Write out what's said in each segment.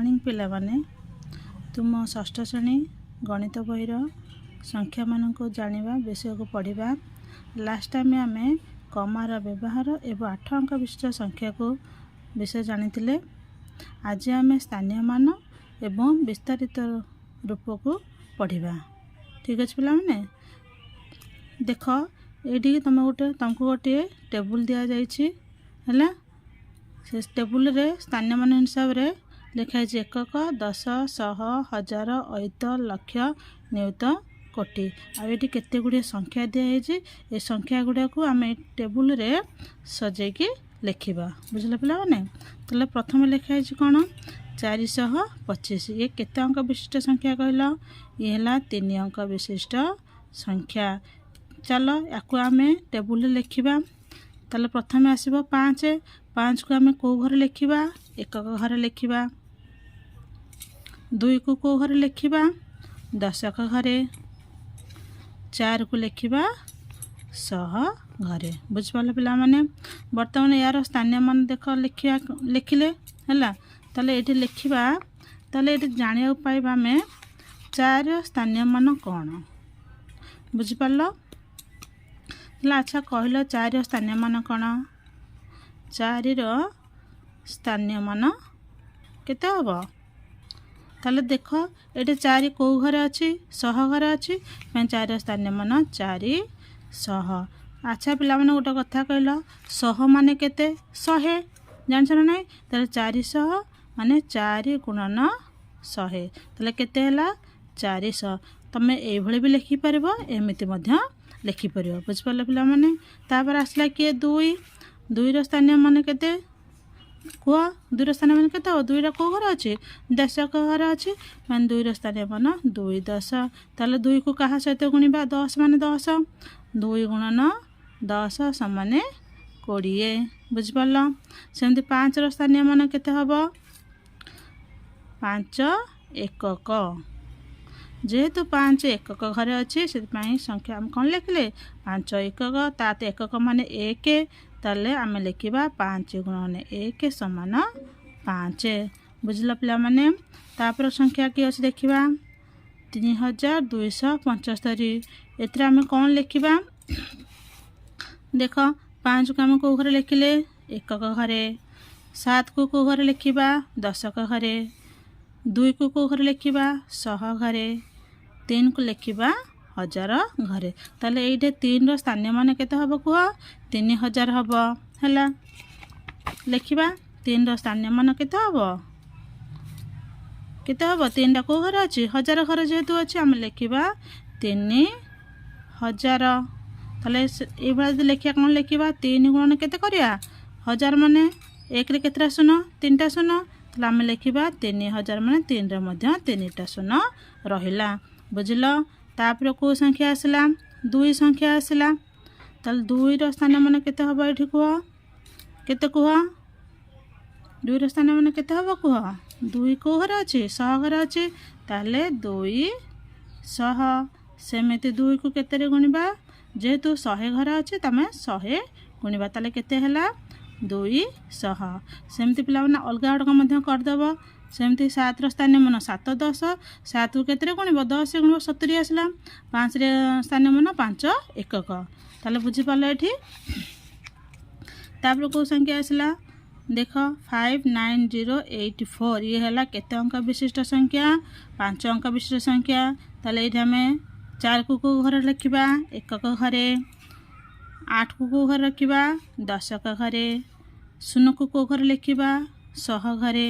Morning पिला माने तुम षष्ठ श्रेणी गणित बहीर संख्या मान को जानिबा विषय को पढ़िबा। लास्ट टाइम आमे कमार व्यवहार एवं 8 अंक विशिष्ट संख्या को विषय जानिथिले। आज आमे स्थानीय मान एवं विस्तारित रूप को पढ़िबा। ठीक अछि पिला माने देख एठी तुमको गोटे टेबुल दिया जाइछि हला। से टेबुल रे स्थानीय मान हिसाब रे लिखाई एकक दश शह हजार अयुत लक्ष नियुत कोटि। आ ये केते गुड़े संख्या दिखाई ए संख्या गुड़ा को आम टेबुल रे सजेकी लिखा। बुझल पिला माने तले प्रथम लिखाई कौन 425। ये केते अंक विशिष्ट संख्या कहल ये है 3 अंक विशिष्ट संख्या। चलो याकू आम टेबुल लिखा। तले प्रथम आसब 5 5 को आम कौ घर लिखा एकक घर लिखा। 2 को कौ घर लिखा दशक घरे। 4 को लिखा शह घरे। बुझिपाल पिला माने बर्तमान यार स्थानीय मान देख लिखिले है। ताले ये लिखा ताले ये जानिया पाइबा आमे 4 स्थानीय मान कौन बुझिपाल। अच्छा कहल 4 स्थानीय मान कौन 4 स्थानीय मान केते हबो। ताले देख ये 4 कौ घर अच्छी शह घर अच्छी 4 स्थानीय मान 4 शह। अच्छा पिला माने गोटे कथा कहल शह माने केते 100 जान ना। ताले 400 माने 4 गुणन 100 ताले केते हला 400। तमे ए भली भी लिखि परबो एमिति मध्य लिखि परबो। बुझिपाल पिला माने तापर आसला के 2 रो स्थानीय मान केते कुआ 2 रो स्थानीय मान केते 2 रा को घर अछि दशक घर अछि 2 रो स्थानीय मान 2 10। ताले 2 को कहा सहित गुणिबा 10 माने 10 2 गुणन 10 समान 20। बुझिपाल। सेमति 5 रो स्थानीय मान केते हबो 5 एकक। जेहेतु 5 एकक घर अच्छी से संख्या आम कौन लिखले 5 एकक ताते एकक माने 1 ताले आम लिखा 5 गुणन 1 समान 5। बुझल पिला माने तापर संख्या कि अच्छे देखा 3275। एथरे आम कौन लिखा देख 5 को आम कौ घर लिखिले एकक घरे। 7 को कौ घर लिखा दशक घरे। 2 को कौ घर लिखा शह घरे। 3 को लिखा हजार घरे। ताले ये 3 रो स्थानीय मान केते हबो कुह 3000 हबो हैला। लिखिबा 3 रो स्थानीय मान केते हबो 3 टा को घर अछि हजार घर जेहेतु अछि हम लिखिबा 3000। ताले ए भाले लिखिया कोन लिखिबा 3 गुणन केते करिया 1000 माने 1 रे केतरा शून्य 3 टा शून्य ताले हम लिखिबा 3000 माने 3 रे मध्य 3 टा शून्य रहिला। बुझिल। तापर को संख्या आसला 2 संख्या आसला। ताले 2 रो स्थानीय मान केते हबो एठी कुह केते कुह 2 रो स्थानीय मान केते हबो कुह 2 को घर अछि शह घर अछि ताले 2 शह। सेमिति 2 को केते रे गुणिबा जेहेतु 100 घर अछि तमे 100 गुणिबा ताले केते हला 2 शह। सेमिति पिला माने अलगा अलगा मध्य कर देबो। सेमती 7 रो स्थानीय मान 7 10 7 को केते गुणिब 10 गुणिब 70 आसला। 5 रे स्थानीय मान 5 एकक। ताले बुझी पाले एठी। तापर को संख्या आसला देख 59084। ये हला केते अंक विशिष्ट संख्या 5 अंक विशिष्ट संख्या। ताले एठी हमें 4 को घर लिखिबा एकक घरे। 8 को घर रखिबा दशक घरे। 0 को घर लिखिबा शह घरे।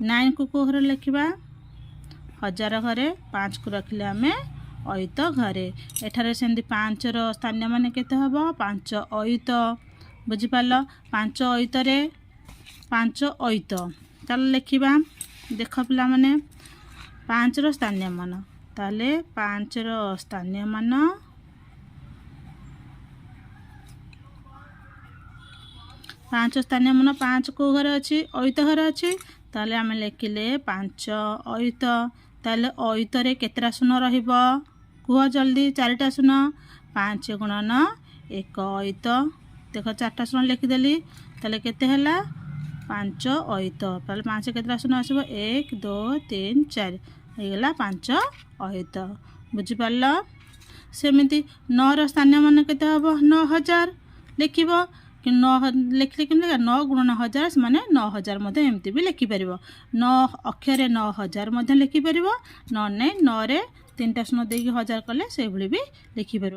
9 को घर लिखा हजार घरे। 5 को रखिले आम अयुत घरे। एठारे सेमती 5 रो स्थानीय मान केते हबो 5 अयुत। बुझिपाल 5 अयुत रे 5 अयुत चल लिखा। देख पिला माने 5 रो स्थानीय मान ताले 5 रो स्थानीय मान 5 स्थानीय मान 5 को घर अच्छी अयुत घर अच्छी ताले आम लिखिले 5 अयुत। ताले अयुत रे केतरा शून्य रहिबो कुह जल्दी 4टा शून्य 5 गुणन 1 अयुत। देख 4टा शून्य लिखिदेली ताले केते हला ପାଞ୍ଚ ଅୟୁତ ତାହେଲେ 5 କେତେଟା ଶୂନ ଆସିବ 1 2 3 4 ହେଇଗଲା 5 ଅୟୁତ ବୁଝିପାରିଲ। ସେମିତି 9ର ସ୍ଥାନୀୟ ମାନ କେତେ ହେବ 9000 ଲେଖିବ कि 9 लिखले कि 9 गुणन 1000 माने 9000 मध्य एमती भी लिखिपर 9 अक्षर 9000 मध्य लिखिपर न नहीं 9 रे 3टा शून्य देकी 1000 कले से भली भी लिखिपर।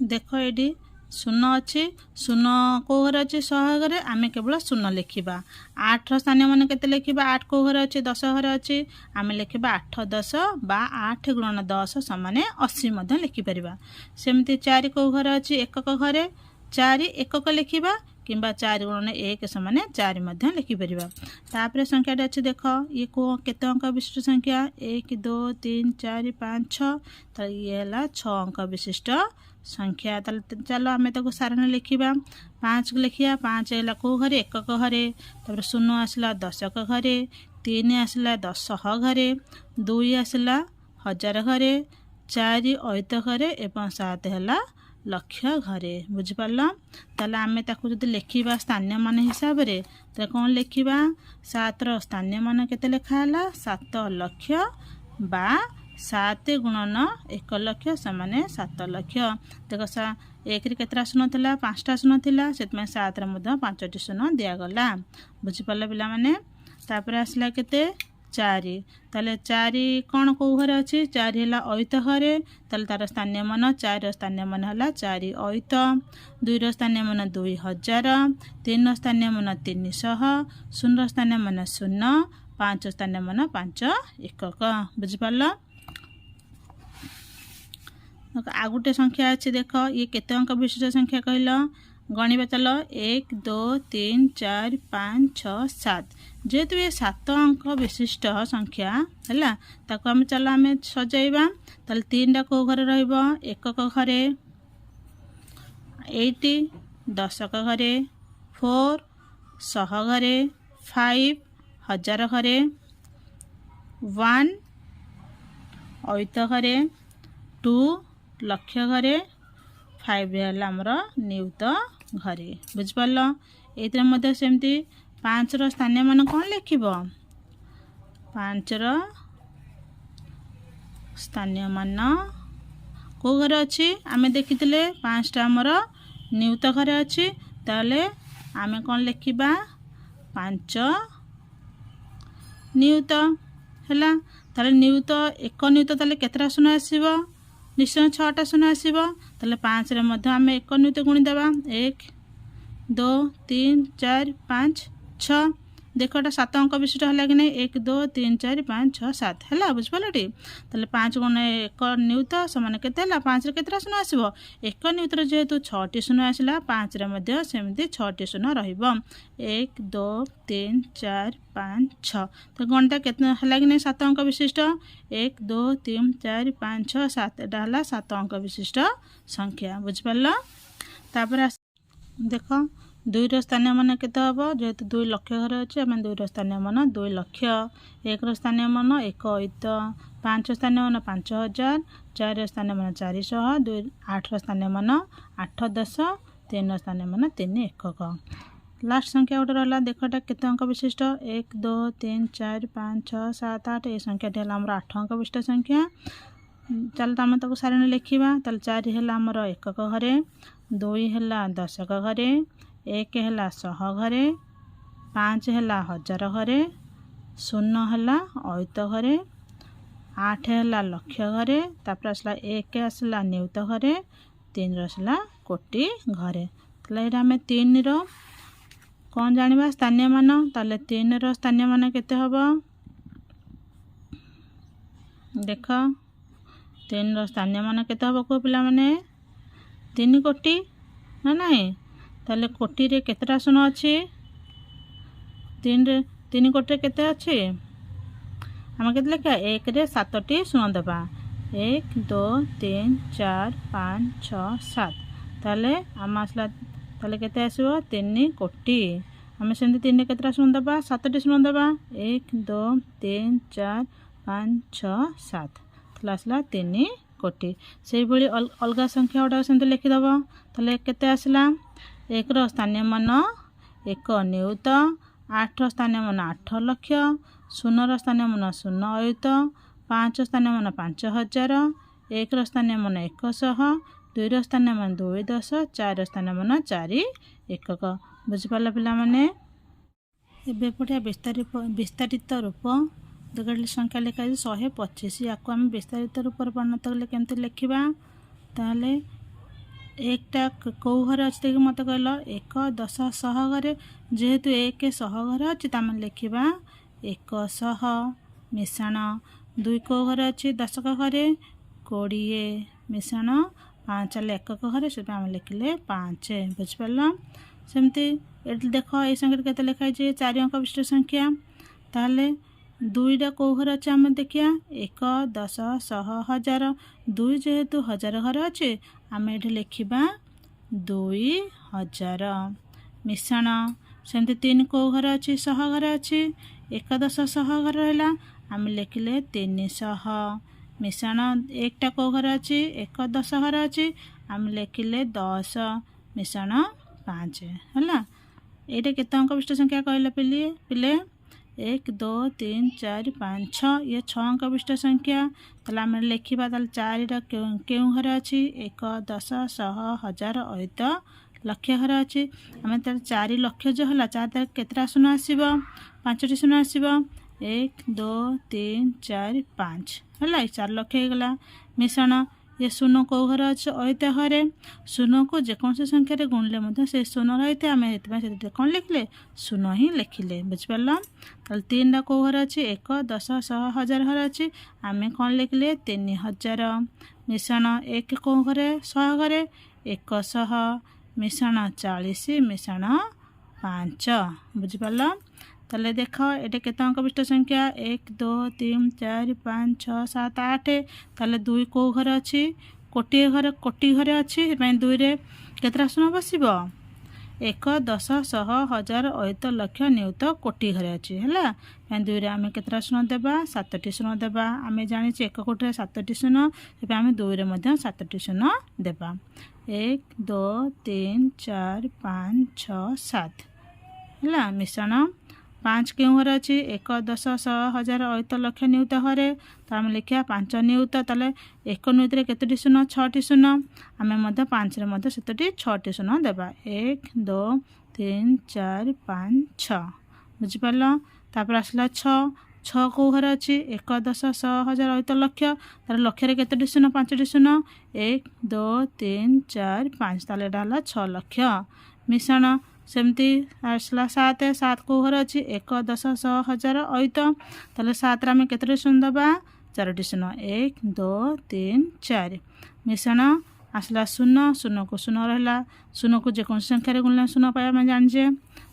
देख ये शून्य अच्छी शून्य कौ घर अच्छे 100 घरे आम केवल शून्य लिखा 8 स्थानीय मान के लिखा 8 कौ घर अच्छे 10 घर अच्छे आम लिखा 8 10 बा 8 गुणन 10 समान 80 लिखिपर। सेमती 4 कौ घर अच्छे एकक घरे 4 एकक लिखा कि 4 गुणन 1 समान 4 लिखिपर। तापर संख्या अच्छे देख ये को केते अंक विशिष्ट संख्या 1 2 3 4 5 6 तो ये है 6 अंक विशिष्ट संख्या। चलो आम ताको सारण लिखा 5 को लिखा 5 है कौ घरे एकक घरे तापर 0 आसला दशक घरे 3 आसला 10 घरे 2 आसला 1000 घरे 4 अयुत घरे एवं 7 है लक्ष घरे बुझिपार। ताले आम ताको जदि लिखा स्थानीय मान हिसाब से तो कौन लिखा 7 स्थानीय मान केते लिखाला 7 लक्ष बा 7 गुणन 1 लक्ष समान 7 लक्ष। देख 1 रे केतरा शून्य थिला 5टा शून्य थिला से 7 रे मध्य 5टी शून्य दियागला बुझिपार पिला माने। तापर आसला केते 4 ताले 4 कौन कौ घरे अच्छी 4 है अयुत घरे ताले तार स्थानीय मान 4 स्थानीय मान है 4 अयुत 2 स्थानीय मान 2000 3 स्थानीय मान 300 0 स्थानीय मान 0 5 स्थानीय मान 5 एकक बुझिपार। आ गोटे संख्या अच्छे देख ये केते अंक विशिष्ट संख्या कहल गणिबा चल 1 2 3 4 5 6 7 जेहेतु ये 7 अंक विशिष्ट संख्या है ताको आम चल आम सजाइबा ताल 3टा कौ घरे रहिबो एकक घरे 8 दशक घरे 4 100 घरे 5 1000 घरे 1 अयुत घरे 2 लक्ष घरे 5 है आमर नियुत घरे बुझिपार। ये सेमती 5 स्थानीय मान कौन लिख 5 स्थानीय मान कौ घरे अच्छी आम देखी 5टा आमर नियुत घरे अच्छी ताले आम कौन लिखा 5 नियुत है ताले नियुत एक नियुत ताले केतरा शून्य आसीबो निश्चय 6टा शून्य आसीबो ताले 5 रे मध्य आम एक नियुत गुणीदेवा 1 2 3 4 5 6 देख 7 अंक विशिष्ट है कि नहीं 1 2 3 4 5 6 7 है बुझिपारे। ताले 5 गुण 1 नियुत समान के 5 रे केतरा शून्य आसीबो एक नियुत जेहेतु 6टी शून्य आसला 5 रे मध्य सेमती 6टी शून्य रहिबो 1 2 3 4 5 6 तो गणटा केतना है कि नहीं 7 अंक विशिष्ट 1 2 3 4 5 6 7 एटा है 7 अंक विशिष्ट संख्या बुझिपार। तापर देख 2 स्थानीय मान केते हबो जेहेतु 2 लक्ष घर अच्छे आम 2 स्थानीय मान 2 लक्ष 1 स्थानीय मान 1 अयुत 5 स्थानीय मान 5000 4 स्थानीय मान 400 2 8 स्थानीय मान 8 10 3 स्थानीय मान 3 एकक। लास्ट संख्या गोटे रहा देखटा केते अंक विशिष्ट 1 2 3 4 5 6 7 8 ये संख्याटी है आम 8 अंक विशिष्ट संख्या। चल आम ताको सारण लिखा 4 है आमर एकक घरे 2 है दशक घरे 1 है 100 घरे 5 है 1000 घरे 0 है अयुत घरे 8 है लक्ष घरे तापर आसला 1 आसला नियुत घरे 3 आसला कोटि घरे। ताले आम 3 रो कौन जानिबा स्थानीय मान ताले 3 रो स्थानीय मान केते हबो देख 3 रो स्थानीय मान केते हबो को पिला माने 3 कोटि ना नहीं ताले कोटि रे केतरा शून्य अच्छी 3 कोटि केते अच्छी आम के लिखा 1 रे 7टी शून्य देबा 1 2 3 4 5 6 7 ताले आम आसला ताले केते आसीबो 3 कोटि आम सेमती 3 रे केतरा शून्य देबा 7टी शून्य देबा 1 2 3 4 5 6 7 ताले आसला 3 कोटि से भली अलग संख्या गुड़ा सेमती लिखिदेव ताले केते आसला 1 स्थानीय मान 1 ନିୟୁତ, 8 ସ୍ଥାନୀୟ ମାନ 8 ଲକ୍ଷ, 0 ସ୍ଥାନୀୟ ମାନ 0 ଅୟୁତ, 5 ସ୍ଥାନୀୟ ମାନ 5000, 1 ସ୍ଥାନୀୟ ମାନ 100, 2 ସ୍ଥାନୀୟ ମାନ 2 10, 4 ସ୍ଥାନୀୟ ମାନ 4 ଏକକ। ବୁଝିପାରିଲ ପିଲାମାନେ? ଏବେ ପଢ଼ିବା ବିସ୍ତାରିତ ରୂପ। ଦୁଇଟି ସଂଖ୍ୟା ଲେଖାଯାଇଛି 125। ୟାକୁ ଆମେ ବିସ୍ତାରିତ ରୂପରେ ପରିଣତ କଲେ କେମିତି ଲେଖିବା? ତାହେଲେ एकटा कौ घरे अच्छे देखिए मत कहल 1 10 100 घरे जेहेतु 1 100 घरे अच्छी तमें लिखा 100 मिशाण 2 कौ घरे अच्छी 10 घरे 20 मिशाण 5 एकक घरे से आम लिखिले 5। बुझिपार सेमती ये देख ये संख्या के लिखाई 4 अंक विशिष्ट संख्या ताहले 2टा कौ घर अच्छे आम देखिया 1 10 100 1000 2 जेहेतु 1000 घर अच्छे आम ये लिखा 2000 मिशाण सेमती 3 कौ घर अच्छी 100 घर अच्छी 1 10 100 घर रहा आम लिखिले 300 मिशाण 1टा कौ घर अच्छी 1 10 घर अच्छी आम लिखिले 10 मिशाण 5 है। ये केते अंक विशिष्ट संख्या कहले पिले 1 2 3 4 5 6 ये 6 अंक विशिष्ट संख्या ताले आम लिखा 4टा क्यों घर अच्छी 1 10 100 1000 अयुत लक्ष घर अच्छी आम 4 लक्ष जो है 4 केतटा शून्य आसब 5टी शून्य आसब 1 2 3 4 5 है 4 लक्ष होगला मिश्रण ये शून्य कौ घर अच्छे अयुत घरे शून्य को जेकोसी संख्यार गुणिले से शून्य रही आम कौन लिखिले शून्य ही लिखिले। बुझिपार ताल 3टा कौ घर अच्छे 1 10 100 1000 घर अच्छी आम कौन लिखिले 3000 मिश्रण 1 कौ घरे 100 घरे 100 मिश्रण 40 मिश्रण 5। बुझिपार ताले देख ये केते अंक विशिष्ट संख्या 1 2 3 4 5 6 7 8 ताले 2 कौ घर अच्छी कोटी घरे अच्छी 2 रे केतटा शून्य बसब 1 10 100 1000 अयुत लक्ष नियुत कोटी घरे अच्छी है 2 रे आम केतटा शून्य देबा 7टी शून्य देबा आम जानी 1 कोटी 7टी शून्य से आम 2 रे 7टी शून्य देबा 1 2 3 4 5 6 7 है मिश्रण 5 क्यों घर अच्छी 1 10 100 1000 अयुत लक्ष नियुत घरे तो आम लिखा 5 नियुत ताले 1 नियुत केतोटी शून्य 6टी शून्य आम 5 रे 7टी 6टी शून्य देबा 1 2 3 4 5 6। बुझिपार तापर आसला 6 कौ घर अच्छी 1 10 100 1000 अयुत लक्ष तार लक्ष केतोटी शून्य 5टी शून्य 1 2 3 4 5 ताले डाला 6 लक्ष मिश्रण सेमती आसला 7 कौ घर अच्छी 1 10 100 1000 अयुत ताले 7 आम केतोटी शून्य दबा 4टी शून्य 1 2 3 4 मिश्रण आसला 0 को शून्य रहा 0 को जेकोसी संख्यार गुणिले शून्य पाया जाने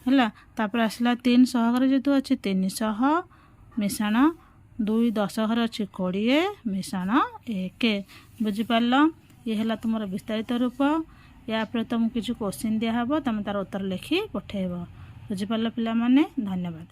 है तापर आसला 3 100 घर जेतु अच्छी 300 मिश्रण 2 10 घर अच्छी 20 मिश्रण 1। बुझिपार ये है तुम विस्तारित रूप या तुमको किसी क्वेश्चन दिहब तुम तार उत्तर लिखि पठेब। बुझिपार पिला माने धन्यवाद।